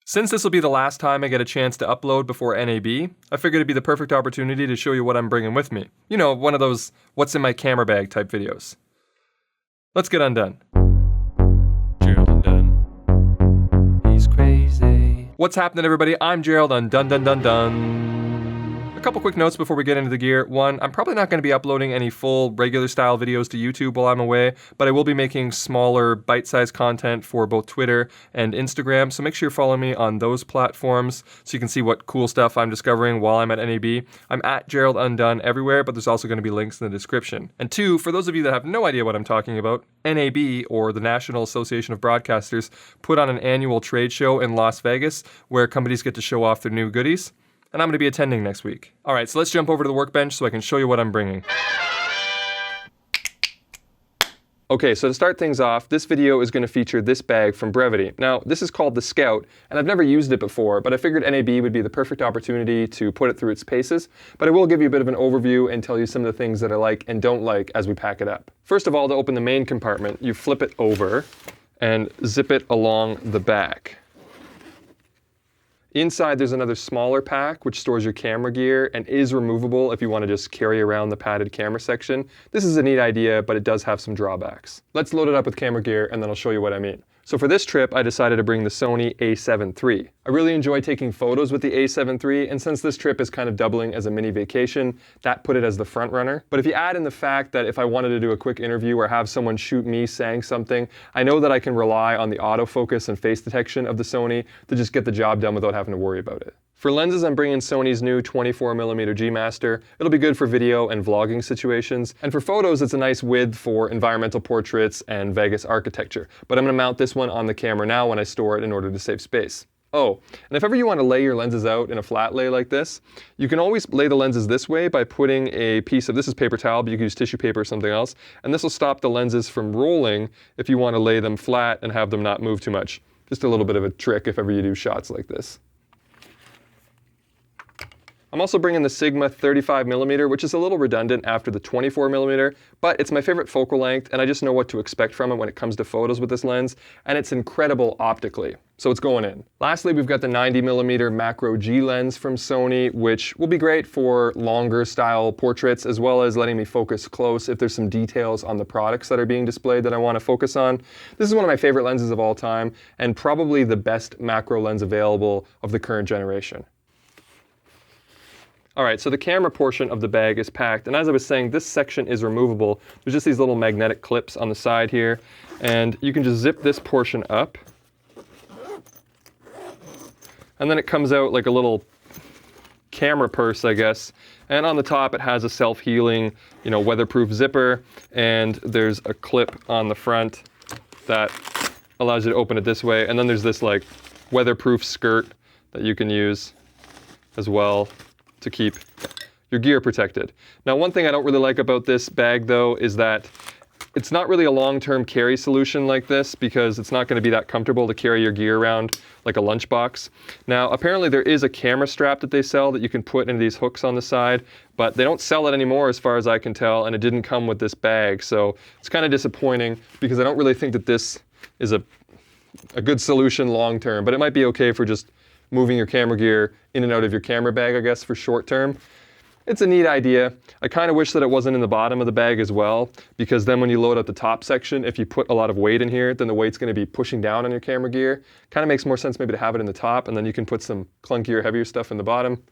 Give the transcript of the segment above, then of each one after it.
Since this will be the last time I get a chance to upload before NAB, I figured it'd be the perfect opportunity to show you what I'm bringing with me. You know, one of those what's in my camera bag type videos. Let's get undone. Gerald Undone. He's crazy. What's happening, everybody? I'm Gerald Undone. A couple quick notes before we get into the gear. One, I'm probably not going to be uploading any full regular style videos to YouTube while I'm away, but I will be making smaller bite-sized content for both Twitter and Instagram, so make sure you're following me on those platforms so you can see what cool stuff I'm discovering while I'm at NAB. I'm at Gerald Undone everywhere, but there's also going to be links in the description. And two, for those of you that have no idea what I'm talking about, NAB, or the National Association of Broadcasters, put on an annual trade show in Las Vegas where companies get to show off their new goodies. And I'm going to be attending next week. All right, so let's jump over to the workbench so I can show you what I'm bringing. Okay, so to start things off, this video is going to feature this bag from Brevitē. Now, this is called the Scout, and I've never used it before, but I figured NAB would be the perfect opportunity to put it through its paces. But I will give you a bit of an overview and tell you some of the things that I like and don't like as we pack it up. First of all, to open the main compartment, you flip it over and zip it along the back. Inside, there's another smaller pack which stores your camera gear and is removable if you want to just carry around the padded camera section. This is a neat idea, but it does have some drawbacks. Let's load it up with camera gear and then I'll show you what I mean. So for this trip, I decided to bring the Sony a7 III. I really enjoy taking photos with the a7 III, and since this trip is kind of doubling as a mini vacation, that put it as the front runner. But if you add in the fact that if I wanted to do a quick interview or have someone shoot me saying something, I know that I can rely on the autofocus and face detection of the Sony to just get the job done without having to worry about it. For lenses, I'm bringing Sony's new 24mm G Master. It'll be good for video and vlogging situations. And for photos, it's a nice width for environmental portraits and Vegas architecture. But I'm going to mount this one on the camera now when I store it in order to save space. Oh, and if ever you want to lay your lenses out in a flat lay like this, you can always lay the lenses this way by putting a piece of, this is paper towel, but you can use tissue paper or something else, and this will stop the lenses from rolling if you want to lay them flat and have them not move too much. Just a little bit of a trick if ever you do shots like this. I'm also bringing the Sigma 35mm, which is a little redundant after the 24mm, but it's my favorite focal length, and I just know what to expect from it when it comes to photos with this lens, and it's incredible optically, so it's going in. Lastly, we've got the 90mm macro G lens from Sony, which will be great for longer style portraits, as well as letting me focus close if there's some details on the products that are being displayed that I want to focus on. This is one of my favorite lenses of all time, and probably the best macro lens available of the current generation. All right, so the camera portion of the bag is packed, and as I was saying, this section is removable. There's just these little magnetic clips on the side here, and you can just zip this portion up, and then it comes out like a little camera purse, I guess. And on the top, it has a self-healing, weatherproof zipper, and there's a clip on the front that allows you to open it this way. And then there's this like weatherproof skirt that you can use as well to keep your gear protected. Now, one thing I don't really like about this bag though is that it's not really a long-term carry solution like this because it's not going to be that comfortable to carry your gear around like a lunchbox. Now, apparently there is a camera strap that they sell that you can put into these hooks on the side, but they don't sell it anymore as far as I can tell, and it didn't come with this bag. So it's kind of disappointing because I don't really think that this is a good solution long-term, but it might be okay for just moving your camera gear in and out of your camera bag, I guess, for short term. It's a neat idea. I kind of wish that it wasn't in the bottom of the bag as well, because then when you load up the top section, if you put a lot of weight in here, then the weight's going to be pushing down on your camera gear. Kind of makes more sense maybe to have it in the top, and then you can put some clunkier, heavier stuff in the bottom.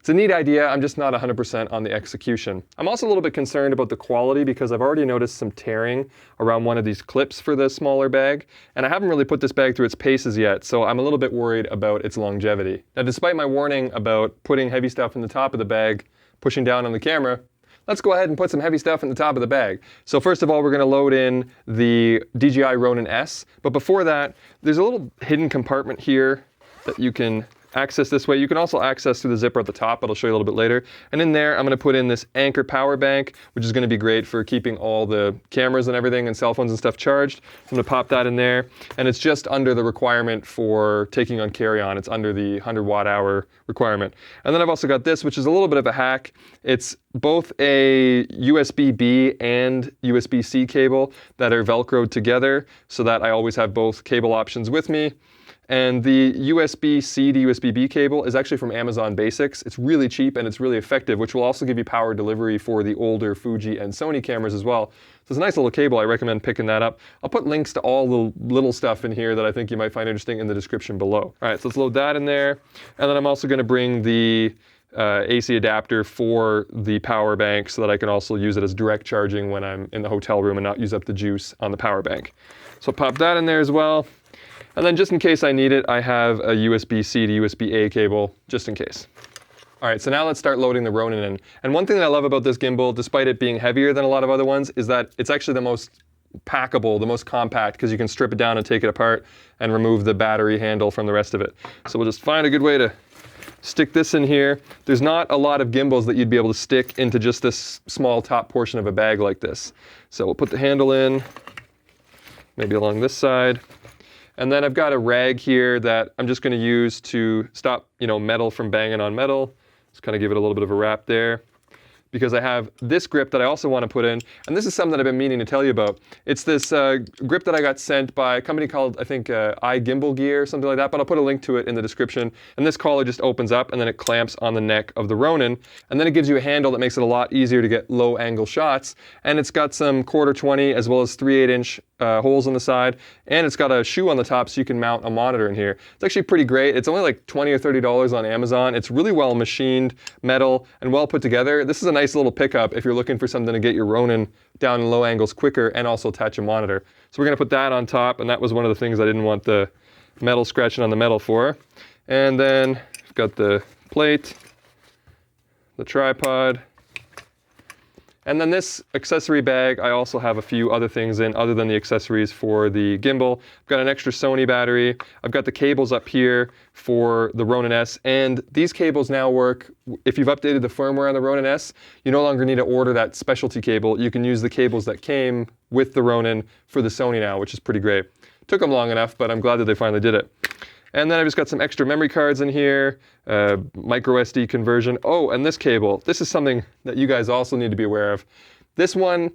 It's a neat idea, I'm just not 100% on the execution. I'm also a little bit concerned about the quality because I've already noticed some tearing around one of these clips for the smaller bag, and I haven't really put this bag through its paces yet, so I'm a little bit worried about its longevity. Now, despite my warning about putting heavy stuff in the top of the bag, pushing down on the camera, let's go ahead and put some heavy stuff in the top of the bag. So first of all, we're going to load in the DJI Ronin S, but before that, there's a little hidden compartment here that you can access this way. You can also access through the zipper at the top, but I'll show you a little bit later. And in there, I'm going to put in this Anker power bank, which is going to be great for keeping all the cameras and everything and cell phones and stuff charged. I'm going to pop that in there, and it's just under the requirement for taking on carry-on. It's under the 100 watt-hour requirement. And then I've also got this, which is a little bit of a hack. It's both a USB-B and USB-C cable that are Velcroed together so that I always have both cable options with me. And the USB-C to USB-B cable is actually from Amazon Basics. It's really cheap and it's really effective, which will also give you power delivery for the older Fuji and Sony cameras as well. So it's a nice little cable. I recommend picking that up. I'll put links to all the little stuff in here that I think you might find interesting in the description below. All right, so let's load that in there. And then I'm also going to bring the AC adapter for the power bank so that I can also use it as direct charging when I'm in the hotel room and not use up the juice on the power bank. So pop that in there as well. And then just in case I need it, I have a USB-C to USB-A cable, just in case. All right, so now let's start loading the Ronin in. And one thing that I love about this gimbal, despite it being heavier than a lot of other ones, is that it's actually the most packable, the most compact, because you can strip it down and take it apart and remove the battery handle from the rest of it. So we'll just find a good way to stick this in here. There's not a lot of gimbals that you'd be able to stick into just this small top portion of a bag like this. So we'll put the handle in, maybe along this side. And then I've got a rag here that I'm just going to use to stop, metal from banging on metal. Just kind of give it a little bit of a wrap there. Because I have this grip that I also want to put in, and this is something that I've been meaning to tell you about. It's this grip that I got sent by a company called, I think, iGimbal Gear or something like that, but I'll put a link to it in the description. And this collar just opens up and then it clamps on the neck of the Ronin. And then it gives you a handle that makes it a lot easier to get low angle shots. And it's got some 1/4-20 as well as 3/8 inch holes on the side. And it's got a shoe on the top so you can mount a monitor in here. It's actually pretty great. It's only like $20 or $30 on Amazon. It's really well machined metal and well put together. This is a nice little pickup if you're looking for something to get your Ronin down in low angles quicker and also attach a monitor. So we're going to put that on top, and that was one of the things I didn't want the metal scratching on the metal for. And then we've got the plate, the tripod, and then this accessory bag, I also have a few other things in other than the accessories for the gimbal. I've got an extra Sony battery. I've got the cables up here for the Ronin S, and these cables now work. If you've updated the firmware on the Ronin S, you no longer need to order that specialty cable. You can use the cables that came with the Ronin for the Sony now, which is pretty great. Took them long enough, but I'm glad that they finally did it. And then I've just got some extra memory cards in here, micro SD conversion. Oh, and this cable. This is something that you guys also need to be aware of. This one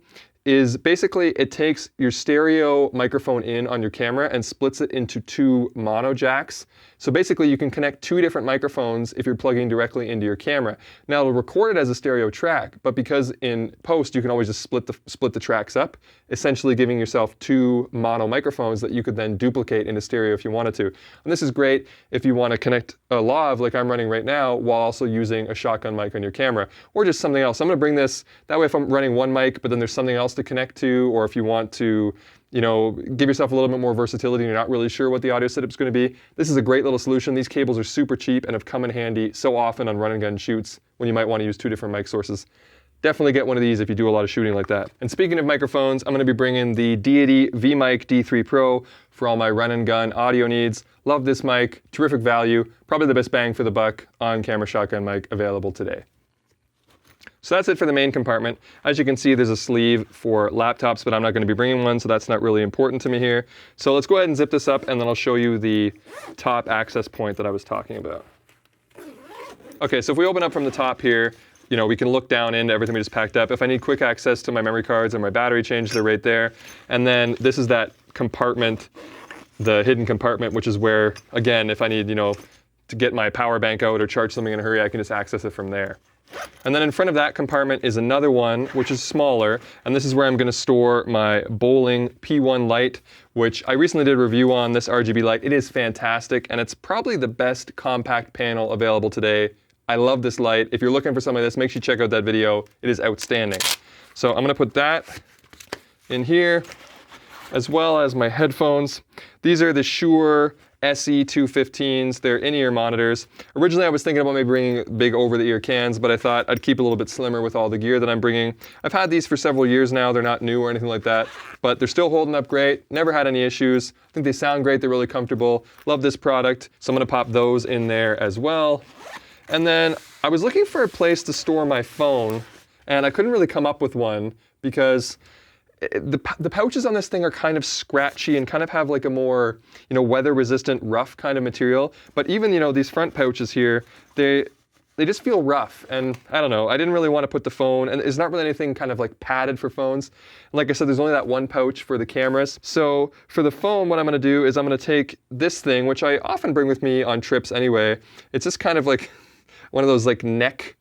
is basically, it takes your stereo microphone in on your camera and splits it into 2 mono jacks. So basically you can connect 2 different microphones if you're plugging directly into your camera. Now it'll record it as a stereo track, but because in post you can always just split the tracks up, essentially giving yourself 2 mono microphones that you could then duplicate into stereo if you wanted to. And this is great if you want to connect a lav like I'm running right now while also using a shotgun mic on your camera, or just something else. I'm going to bring this, that way if I'm running one mic but then there's something else to connect to, or if you want to give yourself a little bit more versatility and you're not really sure what the audio setup's going to be, this is a great little solution. These cables are super cheap and have come in handy so often on run and gun shoots when you might want to use 2 different mic sources. Definitely get one of these if you do a lot of shooting like that. And speaking of microphones, I'm going to be bringing the Deity VMic D3 Pro for all my run and gun audio needs. Love this mic, terrific value, probably the best bang for the buck on camera shotgun mic available today. So that's it for the main compartment. As you can see, there's a sleeve for laptops, but I'm not going to be bringing one, so that's not really important to me here. So let's go ahead and zip this up, and then I'll show you the top access point that I was talking about. Okay, so if we open up from the top here, we can look down into everything we just packed up. If I need quick access to my memory cards or my battery change, they're right there. And then this is that compartment, the hidden compartment, which is where, again, if I need, to get my power bank out or charge something in a hurry, I can just access it from there. And then in front of that compartment is another one, which is smaller, and this is where I'm going to store my bowling P1 light, which I recently did a review on, this RGB light. It is fantastic, and it's probably the best compact panel available today. I love this light. If you're looking for something like this, make sure you check out that video. It is outstanding. So I'm going to put that in here, as well as my headphones. These are the Shure SE215s. They're in-ear monitors. Originally, I was thinking about maybe bringing big over-the-ear cans, but I thought I'd keep it a little bit slimmer with all the gear that I'm bringing. I've had these for several years now. They're not new or anything like that, but they're still holding up great. Never had any issues. I think they sound great. They're really comfortable. Love this product. So I'm going to pop those in there as well. And then I was looking for a place to store my phone, and I couldn't really come up with one because the pouches on this thing are kind of scratchy and kind of have like a more, weather resistant, rough kind of material. But even, these front pouches here, they just feel rough. And I don't know, I didn't really want to put the phone, and there's not really anything kind of like padded for phones. And like I said, there's only that one pouch for the cameras. So for the phone, what I'm gonna do is I'm gonna take this thing, which I often bring with me on trips anyway. It's just kind of like one of those like neck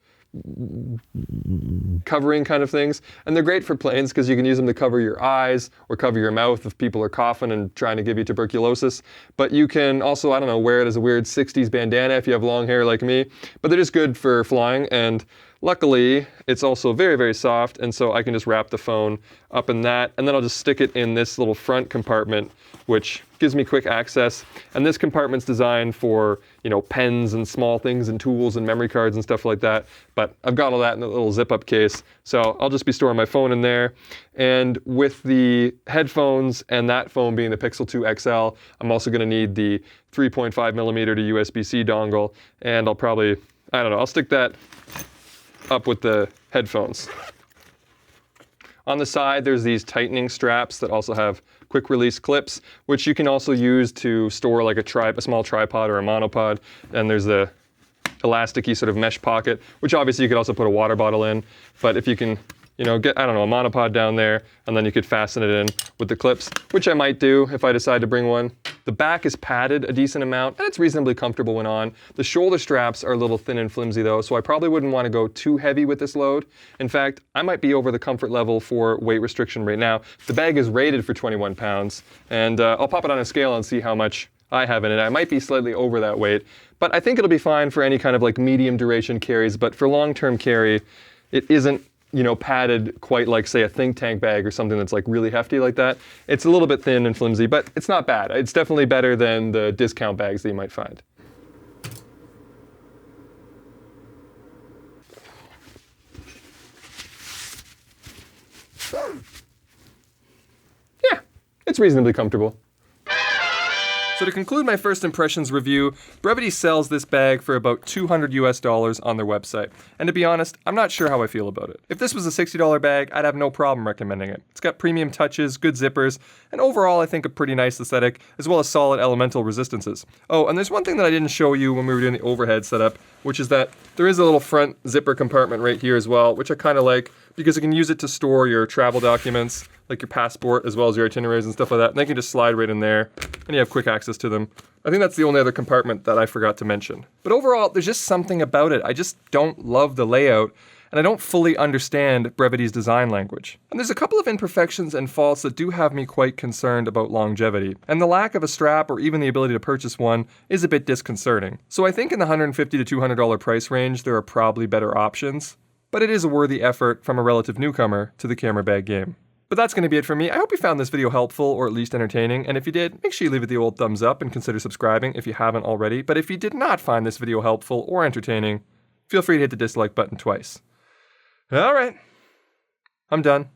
covering kind of things, and they're great for planes because you can use them to cover your eyes or cover your mouth if people are coughing and trying to give you tuberculosis. But you can also, I don't know, wear it as a weird 60s bandana if you have long hair like me. But they're just good for flying, and luckily it's also very, very soft, and so I can just wrap the phone up in that, and then I'll just stick it in this little front compartment, which gives me quick access. And this compartment's designed for, you know, pens and small things and tools and memory cards and stuff like that. But I've got all that in a little zip-up case, so I'll just be storing my phone in there. And with the headphones and that phone being the Pixel 2 XL, I'm also going to need the 3.5mm to USB-C dongle, and I'll probably, I don't know, I'll stick that up with the headphones. On the side, there's these tightening straps that also have quick release clips, which you can also use to store like a small tripod or a monopod. And there's the elasticy sort of mesh pocket, which obviously you could also put a water bottle in. But if you can, you know, get, I don't know, a monopod down there, and then you could fasten it in with the clips, which I might do if I decide to bring one. The back is padded a decent amount, and it's reasonably comfortable when on. The shoulder straps are a little thin and flimsy though, so I probably wouldn't want to go too heavy with this load. In fact, I might be over the comfort level for weight restriction right now. The bag is rated for 21 pounds, and I'll pop it on a scale and see how much I have in it. I might be slightly over that weight, but I think it'll be fine for any kind of like medium duration carries, but for long-term carry, it isn't, you know, padded quite like, say, a think tank bag or something that's like really hefty like that. It's a little bit thin and flimsy, but it's not bad. It's definitely better than the discount bags that you might find. Yeah, it's reasonably comfortable. So to conclude my first impressions review, Brevitē sells this bag for about $200 US on their website. And to be honest, I'm not sure how I feel about it. If this was a $60 bag, I'd have no problem recommending it. It's got premium touches, good zippers, and overall I think a pretty nice aesthetic, as well as solid elemental resistances. Oh, and there's one thing that I didn't show you when we were doing the overhead setup, which is that there is a little front zipper compartment right here as well, which I kind of like because you can use it to store your travel documents, like your passport, as well as your itineraries and stuff like that. And they can just slide right in there, and you have quick access to them. I think that's the only other compartment that I forgot to mention. But overall, there's just something about it. I just don't love the layout, and I don't fully understand Brevité's design language. And there's a couple of imperfections and faults that do have me quite concerned about longevity. And the lack of a strap or even the ability to purchase one is a bit disconcerting. So I think in the $150 to $200 price range, there are probably better options. But it is a worthy effort from a relative newcomer to the camera bag game. But that's going to be it for me. I hope you found this video helpful or at least entertaining, and if you did, make sure you leave it the old thumbs up and consider subscribing if you haven't already. But if you did not find this video helpful or entertaining, feel free to hit the dislike button twice. Alright, I'm done.